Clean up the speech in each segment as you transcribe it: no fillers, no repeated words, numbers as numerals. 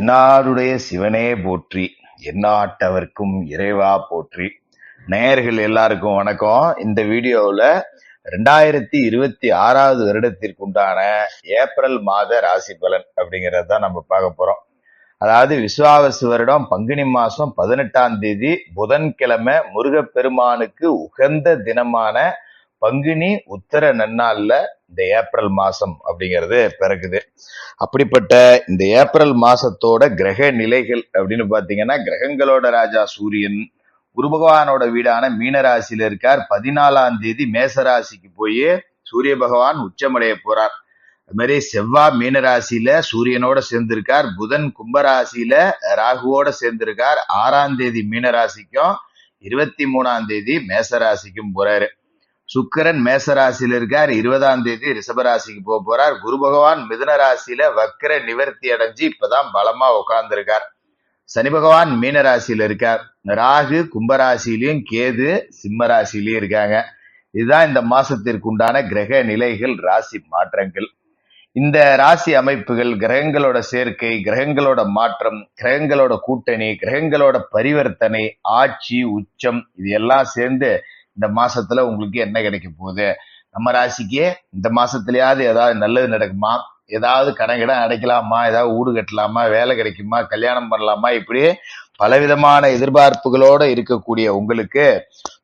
தென்னாடுடைய சிவனே போற்றி, எந்நாட்டவர்க்கும் இறைவா போற்றி. நேயர்கள் எல்லாருக்கும் வணக்கம். இந்த வீடியோவில் 2026 வருடத்திற்குண்டான ஏப்ரல் மாத ராசி பலன் அப்படிங்கிறது தான் நம்ம பார்க்க போறோம். அதாவது விசுவாவசு வருடம் பங்குனி மாசம் 18ஆம் தேதி புதன்கிழமை முருகப்பெருமானுக்கு உகந்த தினமான பங்குனி உத்தர நன்னாள்ல இந்த ஏப்ரல் மாசம் அப்படிங்கிறது பிறகுது. அப்படிப்பட்ட இந்த ஏப்ரல் மாசத்தோட கிரக நிலைகள் அப்படின்னு பாத்தீங்கன்னா, கிரகங்களோட ராஜா சூரியன் குரு பகவானோட வீடான மீனராசியில இருக்கார். 14ஆம் தேதி மேசராசிக்கு போய் சூரிய பகவான் உச்சமடைய போறார். அது மாதிரி செவ்வாய் மீனராசியில சூரியனோட சேர்ந்திருக்கார். புதன் கும்பராசியில ராகுவோட சேர்ந்திருக்கார். 6ஆம் தேதி மீனராசிக்கும் 23ஆம் தேதி மேசராசிக்கும் போறாரு. சுக்கிரன் மேசராசியில இருக்கார். 20ஆம் தேதி ரிஷபராசிக்கு போக போறார். குரு பகவான் மிதுன ராசியில வக்கர நிவர்த்தி அடைஞ்சு இப்பதான் பலமா உட்கார்ந்துருக்கார். சனி பகவான் மீன ராசியில இருக்கார். ராகு கும்பராசிலையும் கேது சிம்ம ராசிலையும் இருக்காங்க. இதுதான் இந்த மாசத்திற்கு உண்டான கிரக நிலைகள், ராசி மாற்றங்கள். இந்த ராசி அமைப்புகள், கிரகங்களோட சேர்க்கை, கிரகங்களோட மாற்றம், கிரகங்களோட கூட்டணி, கிரகங்களோட பரிவர்த்தனை, ஆட்சி, உச்சம், இது எல்லாம் சேர்ந்து இந்த மாசத்துல உங்களுக்கு என்ன கிடைக்க போகுது, நம்ம ராசிக்கு இந்த மாசத்துலயாவது ஏதாவது நல்லது நடக்குமா, ஏதாவது கடன் அடைக்கலாமா, ஏதாவது வீடு கட்டலாமா, வேலை கிடைக்குமா, கல்யாணம் பண்ணலாமா, இப்படி பலவிதமான எதிர்பார்ப்புகளோட இருக்கக்கூடிய உங்களுக்கு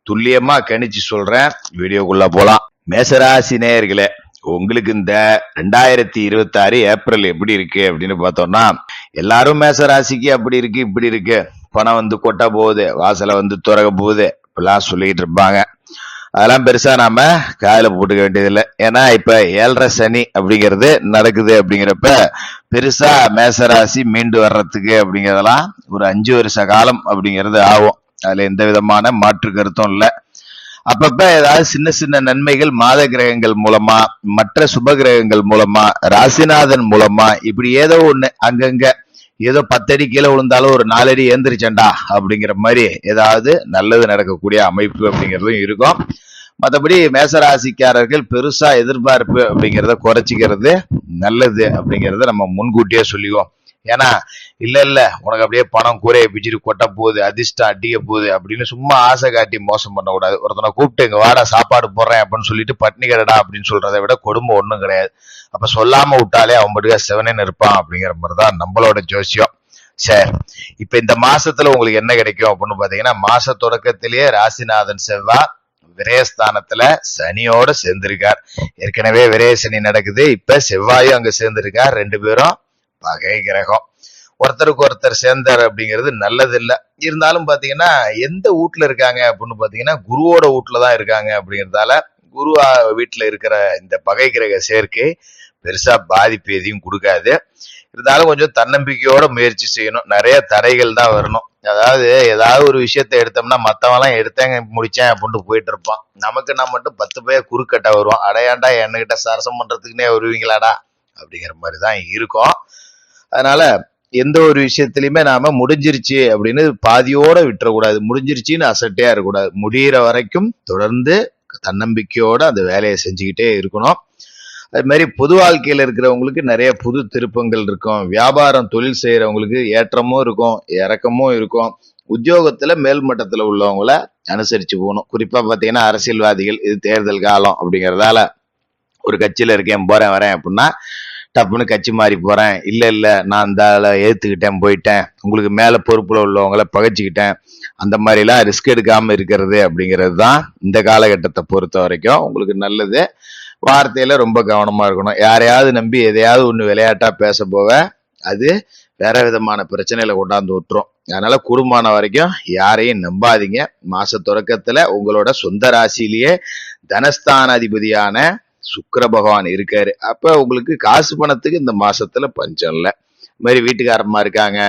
துல்லியமா கணிச்சு சொல்றேன். வீடியோக்குள்ள போலாம். மேசராசி நேயர்களே, உங்களுக்கு இந்த 2026 ஏப்ரல் எப்படி இருக்கு அப்படின்னு பார்த்தோம்னா, எல்லாரும் மேசராசிக்கு அப்படி இருக்கு இப்படி இருக்கு, பணம் வந்து கொட்ட போகுது, வாசலை வந்து துறக்க போகுது, இப்பெல்லாம் சொல்லிட்டு இருப்பாங்க. அதெல்லாம் பெருசா நாம காயில போட்டுக்க வேண்டியதில்லை. ஏன்னா இப்ப 7.5 சனி அப்படிங்கிறது நடக்குது. அப்படிங்கிறப்ப பெருசா மேசராசி மீண்டு வர்றதுக்கு அப்படிங்கறதெல்லாம் ஒரு 5 வருஷ காலம் அப்படிங்கிறது ஆகும். அதுல எந்த விதமான மாற்று கருத்தும் இல்லை. அப்பப்ப ஏதாவது சின்ன சின்ன நன்மைகள் மாத கிரகங்கள் மூலமா, மற்ற சுப கிரகங்கள் மூலமா, ராசிநாதன் மூலமா, இப்படி ஏதோ ஒண்ணு அங்கங்க ஏதோ 10 அடி கீழே விழுந்தாலும் ஒரு 4 அடி ஏந்திரிச்சண்டா அப்படிங்கிற மாதிரி ஏதாவது நல்லது நடக்கக்கூடிய அமைப்பு அப்படிங்கிறதும் இருக்கும். மற்றபடி மேசராசிக்காரர்கள் பெருசா எதிர்பார்ப்பு அப்படிங்கிறத குறைச்சிக்கிறது நல்லது அப்படிங்கிறத நம்ம முன்கூட்டியே சொல்லிக்குவோம். ஏன்னா இல்ல உனக்கு அப்படியே பணம் கூரையை பிச்சுட்டு கொட்ட போகுது, அதிர்ஷ்டம் அடிக்க போகுது அப்படின்னு சும்மா ஆசை காட்டி மோசம் பண்ணக்கூடாது. ஒருத்தனை கூப்பிட்டு இங்க வாடா சாப்பாடு போடுறேன் அப்படின்னு சொல்லிட்டு பட்னி கடடா அப்படின்னு சொல்றதை விட கொடுமை ஒண்ணும் கிடையாது. அப்ப சொல்லாம விட்டாலே அவன் மட்டும் செவனேன்னு இருப்பான் அப்படிங்கிற மாதிரிதான் நம்மளோட ஜோசியம். சரி, இப்ப இந்த மாசத்துல உங்களுக்கு என்ன கிடைக்கும் அப்படின்னு பாத்தீங்கன்னா, மாச தொடக்கத்திலேயே ராசிநாதன் செவ்வாய் விரயஸ்தானத்துல சனியோட சேர்ந்திருக்கார். ஏற்கனவே விரய சனி நடக்குது, இப்ப செவ்வாயும் அங்க சேர்ந்திருக்கார். 2 பேரும் பகை கிரகம். ஒருத்தருக்கு ஒருத்தர் சேர்ந்தார் அப்படிங்கிறது நல்லது இல்லை. இருந்தாலும் பாத்தீங்கன்னா எந்த வீட்டுல இருக்காங்க அப்படின்னு பாத்தீங்கன்னா குருவோட வீட்டுலதான் இருக்காங்க. அப்படிங்கிறதால குரு வீட்டுல இருக்கிற இந்த பகை கிரக சேர்க்கை பெருசா பாதிப்பு எதையும் கொடுக்காது. இருந்தாலும் கொஞ்சம் தன்னம்பிக்கையோட முயற்சி செய்யணும். நிறைய தடைகள் தான் வரணும். அதாவது ஏதாவது ஒரு விஷயத்த எடுத்தோம்னா மத்தவெல்லாம் எடுத்தேங்க முடிச்சேன் அப்படின்ட்டு போயிட்டு இருப்பான். நமக்கு நான் மட்டும் 10 பேர் குறுக்கட்ட வருவோம். அடையாண்டா என்கிட்ட சரசம் பண்றதுக்குன்னே வருவீங்களாடா அப்படிங்கிற மாதிரிதான் இருக்கும். அதனால எந்த ஒரு விஷயத்திலயுமே நாம முடிஞ்சிருச்சு அப்படின்னு பாதியோட விட்டுறக்கூடாது. முடிஞ்சிருச்சுன்னு அசட்டையா இருக்கக்கூடாது. முடிகிற வரைக்கும் தொடர்ந்து தன்னம்பிக்கையோட அந்த வேலையை செஞ்சுக்கிட்டே இருக்கணும். அது மாதிரி பொது வாழ்க்கையில இருக்கிறவங்களுக்கு நிறைய புது திருப்பங்கள் இருக்கும். வியாபாரம் தொழில் செய்யறவங்களுக்கு ஏற்றமும் இருக்கும், இறக்கமும் இருக்கும். உத்தியோகத்துல மேல்மட்டத்துல உள்ளவங்கள அனுசரிச்சு போகணும். குறிப்பா பாத்தீங்கன்னா அரசியல்வாதிகள், இது தேர்தல் காலம் அப்படிங்கறதால ஒரு கட்சியில இருக்கேன் போறேன் வரேன் அப்படின்னா டப்புன்னு கட்சி மாறி போறேன், இல்ல நான் இந்த ஏத்துக்கிட்டேன் போயிட்டேன், உங்களுக்கு மேல பொறுப்புல உள்ளவங்கள பகைச்சிக்கிட்டேன், அந்த மாதிரி எல்லாம் ரிஸ்க் எடுக்காம இருக்கிறது அப்படிங்கிறது தான் இந்த காலகட்டத்தை பொறுத்த வரைக்கும் உங்களுக்கு நல்லது. வார்த்தையில ரொம்ப கவனமா இருக்கணும். யாரையாவது நம்பி எதையாவது ஒண்ணு விளையாட்டா பேச போக அது வேற விதமான பிரச்சனைகளை கொண்டாந்து விட்டுரும். அதனால கூடுமான வரைக்கும் யாரையும் நம்பாதீங்க. மாச தொடக்கத்துல உங்களோட சொந்த ராசியிலேயே தனஸ்தானாதிபதியான சுக்கிர பகவான் இருக்காரு. அப்ப உங்களுக்கு காசு பணத்துக்கு இந்த மாசத்துல பஞ்சம் இல்லை. இது மாதிரி வீட்டுக்காரமா இருக்காங்க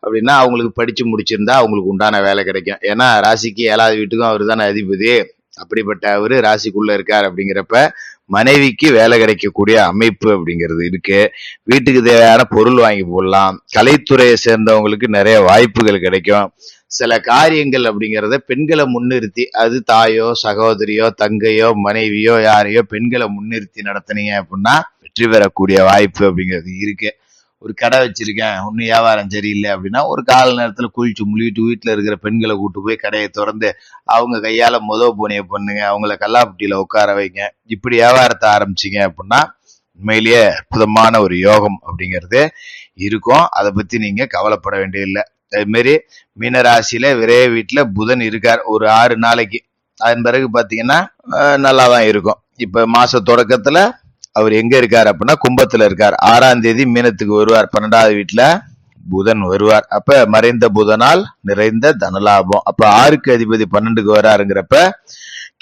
அப்படின்னா அவங்களுக்கு படிச்சு முடிச்சிருந்தா அவங்களுக்கு உண்டான வேலை கிடைக்கும். ஏன்னா ராசிக்கு 7வது வீட்டுக்கும் அவரு தானே அதிபதி. அப்படிப்பட்ட அவரு ராசிக்குள்ள இருக்காரு. அப்படிங்கிறப்ப மனைவிக்கு வேலை கிடைக்கக்கூடிய அமைப்பு அப்படிங்கிறது இருக்கு. வீட்டுக்கு தேவையான பொருள் வாங்கி போடலாம். கலைத்துறையை சேர்ந்தவங்களுக்கு நிறைய வாய்ப்புகள் கிடைக்கும். சில காரியங்கள் அப்படிங்கிறத பெண்களை முன்னிறுத்தி, அது தாயோ சகோதரியோ தங்கையோ மனைவியோ யாரையோ பெண்களை முன்னிறுத்தி நடத்தினீங்க அப்படின்னா வெற்றி பெறக்கூடிய வாய்ப்பு அப்படிங்கிறது இருக்கு. ஒரு கடை வச்சிருக்கேன், ஒன்னும் வியாபாரம் சரியில்லை அப்படின்னா ஒரு கால நேரத்துல குளிச்சு முழுகிட்டு வீட்டுல இருக்கிற பெண்களை கூட்டு போய் கடையை திறந்து அவங்க கையால போனிய பண்ணுங்க, அவங்கள கல்லாப்பட்டியில உட்கார வைங்க, இப்படி வியாபாரத்தை ஆரம்பிச்சிங்க அப்படின்னா உண்மையிலேயே அற்புதமான ஒரு யோகம் அப்படிங்கிறது இருக்கும். அதை பத்தி நீங்க கவலைப்பட வேண்டியதில்லை. அது மாதிரி மீனராசியில விரைய வீட்டுல புதன் இருக்கார் ஒரு 6 நாளைக்கு. அதன் பிறகு பாத்தீங்கன்னா நல்லாதான் இருக்கும். இப்ப மாச தொடக்கத்துல அவர் எங்க இருக்காரு அப்படின்னா கும்பத்துல இருக்கார். 6ஆம் தேதி மீனத்துக்கு வருவார். 12வது வீட்டுல புதன் வருவார். அப்ப மறைந்த புதனால் நிறைந்த தனலாபம். அப்ப 6க்கு அதிபதி 12க்கு வராருங்கிறப்ப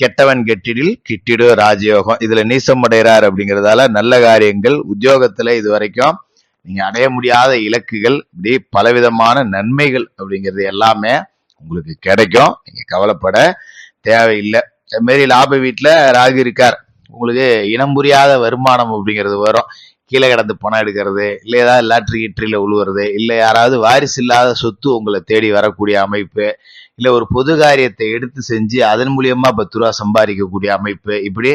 கெட்டவன் கெட்டிடில் கிட்டிடு ராஜயோகம். இதுல நீசம் அடைகிறார் அப்படிங்கறதால நல்ல காரியங்கள் உத்தியோகத்துல இது வரைக்கும் நீங்க அடைய முடியாத இலக்குகள், இப்படி பலவிதமான நன்மைகள் அப்படிங்கிறது எல்லாமே உங்களுக்கு கிடைக்கும். நீங்க கவலைப்பட தேவையில்லை. அது மாதிரி லாப வீட்டுல ராகு இருக்கார். உங்களுக்கு இனம் புரியாத வருமானம் அப்படிங்கிறது வரும். கீழே கிடந்து பணம் எடுக்கிறது, இல்லை ஏதாவது லாட்ரி கீட்ரியில உழுவுறது, இல்லை யாராவது வாரிசு இல்லாத சொத்து உங்களை தேடி வரக்கூடிய அமைப்பு, இல்லை ஒரு பொது காரியத்தை எடுத்து செஞ்சு அதன் மூலியமா 10 ரூபா சம்பாதிக்கக்கூடிய அமைப்பு, இப்படி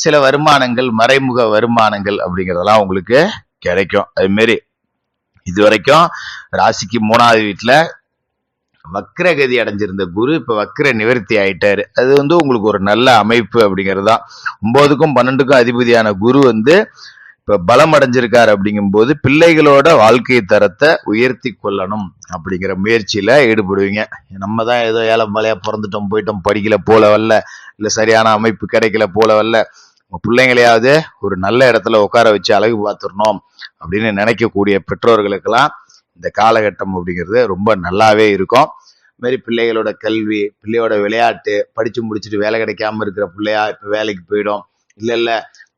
சில வருமானங்கள், மறைமுக வருமானங்கள் அப்படிங்கிறதெல்லாம் உங்களுக்கு கிடைக்கும். அது மாரி இது வரைக்கும் ராசிக்கு 3வது வீட்டுல வக்ரகதி அடைஞ்சிருந்த குரு இப்ப வக்ர நிவர்த்தி ஆயிட்டாரு. அது உங்களுக்கு ஒரு நல்ல அமைப்பு அப்படிங்கிறது தான். 9க்கும் 12க்கும் அதிபதியான குரு இப்ப பலம் அடைஞ்சிருக்காரு. அப்படிங்கும் போது பிள்ளைகளோட வாழ்க்கை தரத்தை உயர்த்தி கொள்ளணும் அப்படிங்கிற முயற்சியில ஈடுபடுவீங்க. நம்ம தான் ஏதோ ஏலம் மலையா பிறந்துட்டோம், போயிட்டோம், படிக்கல போல வரல, இல்ல சரியான அமைப்பு கிடைக்கல போல வரல, பிள்ளைங்களையாவது ஒரு நல்ல இடத்துல உட்கார வச்சு அழகு பார்த்துடணும் அப்படின்னு நினைக்கக்கூடிய பெற்றோர்களுக்கெல்லாம் இந்த காலகட்டம் அப்படிங்கிறது ரொம்ப நல்லாவே இருக்கும். மாதிரி பிள்ளைகளோட கல்வி, பிள்ளையோட விளையாட்டு, படிச்சு முடிச்சுட்டு வேலை கிடைக்காம இருக்கிற பிள்ளையா இப்ப வேலைக்கு போயிடும். இல்ல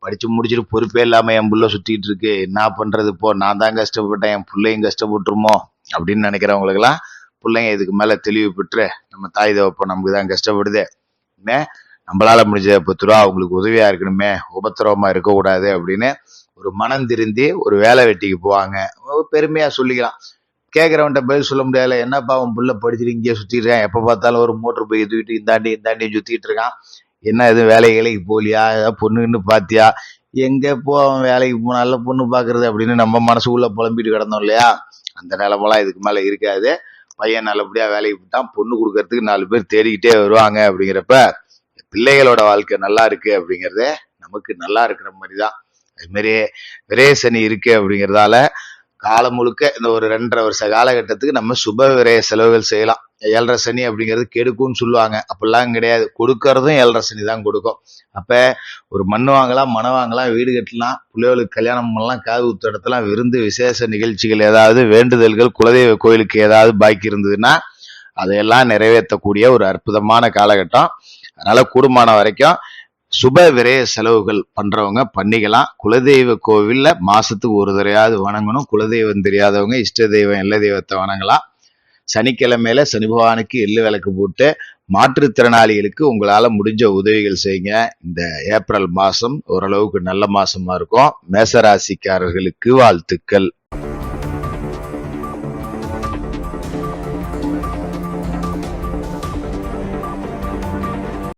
படிச்சு முடிச்சுட்டு பொறுப்பே இல்லாம என் புள்ள சுத்திட்டு இருக்கு, என்ன பண்றது, போ நான் தான் கஷ்டப்பட்டேன், என் பிள்ளையும் கஷ்டப்பட்டுருமோ அப்படின்னு நினைக்கிறவங்களுக்கு எல்லாம் பிள்ளைங்க இதுக்கு மேல தெளிவு பெற்று நம்ம தாய் தகப்பன் நமக்கு தான் கஷ்டப்படுது, நம்மளால முடிஞ்ச 10 ரூபா அவங்களுக்கு உதவியா இருக்கணுமே, உபத்திரவமா இருக்கக்கூடாது அப்படின்னு ஒரு மனம் திருந்தி ஒரு வேலை வெட்டிக்கு போவாங்க. பெருமையா சொல்லிக்கலாம். கேட்கறவன்ட்ட பதில் சொல்ல முடியாது. என்னப்பா அவன் புள்ள படிச்சுட்டு இங்கேயே சுத்திட்டு இருக்கான், எப்ப பார்த்தாலும் ஒரு மோட்டர் போய் தூக்கிட்டு இந்தாண்டி சுத்திட்டு இருக்கான், என்ன எதுவும் வேலைக்கு போலியா, ஏதாவது பொண்ணுன்னு பாத்தியா, எங்க போ அவன் வேலைக்கு போனால பொண்ணு பாக்குறது அப்படின்னு நம்ம மனசுக்குள்ள புலம்பிட்டு கிடந்தோம் இல்லையா. அந்த நிலமெல்லாம் இதுக்கு மேல இருக்காது. பையன் நல்லபடியா வேலைக்கு போட்டான், பொண்ணு கொடுக்கறதுக்கு 4 பேர் தேடிக்கிட்டே வருவாங்க. அப்படிங்கிறப்ப பிள்ளைகளோட வாழ்க்கை நல்லா இருக்கு அப்படிங்கறது நமக்கு நல்லா இருக்கிற மாதிரிதான். அது மாதிரி விரய சனி இருக்கு அப்படிங்கறதால காலம் முழுக்க இந்த ஒரு 2.5 வருஷ காலகட்டத்துக்கு நம்ம சுப விரய செலவுகள் செய்யலாம். 7.5 சனி அப்படிங்கிறது கெடுக்கும்னு சொல்லுவாங்க. அப்படிலாம் கிடையாது, கொடுக்கறதும் 7.5 சனி தான் கொடுக்கும். அப்ப ஒரு மண்ணு வாங்கலாம், மனம் வாங்கலாம், வீடு கட்டலாம், பிள்ளைகளுக்கு கல்யாணம் பண்ணலாம், காது ஊத்து இடத்தலாம், விருந்து விசேஷ நிகழ்ச்சிகள், ஏதாவது வேண்டுதல்கள், குலதெய்வ கோயிலுக்கு ஏதாவது பாக்கி இருந்ததுன்னா அதையெல்லாம் நிறைவேற்றக்கூடிய ஒரு அற்புதமான காலகட்டம். அதனால கூடுமான வரைக்கும் சுப விரய செலவுகள் பண்றவங்க பண்ணிக்கலாம். குலதெய்வ கோவில்ல மாசத்துக்கு ஒரு தடையாவது வணங்கணும். குலதெய்வம் தெரியாதவங்க இஷ்ட தெய்வம் எல்லை தெய்வத்தை வணங்கலாம். சனிக்கிழமையில சனி பகவானுக்கு எள்ளு விளக்கு போட்டு மாற்றுத்திறனாளிகளுக்கு உங்களால முடிஞ்ச உதவிகள் செய்யுங்க. இந்த ஏப்ரல் மாசம் ஓரளவுக்கு நல்ல மாசமா இருக்கும். மேசராசிக்காரர்களுக்கு வாழ்த்துக்கள்.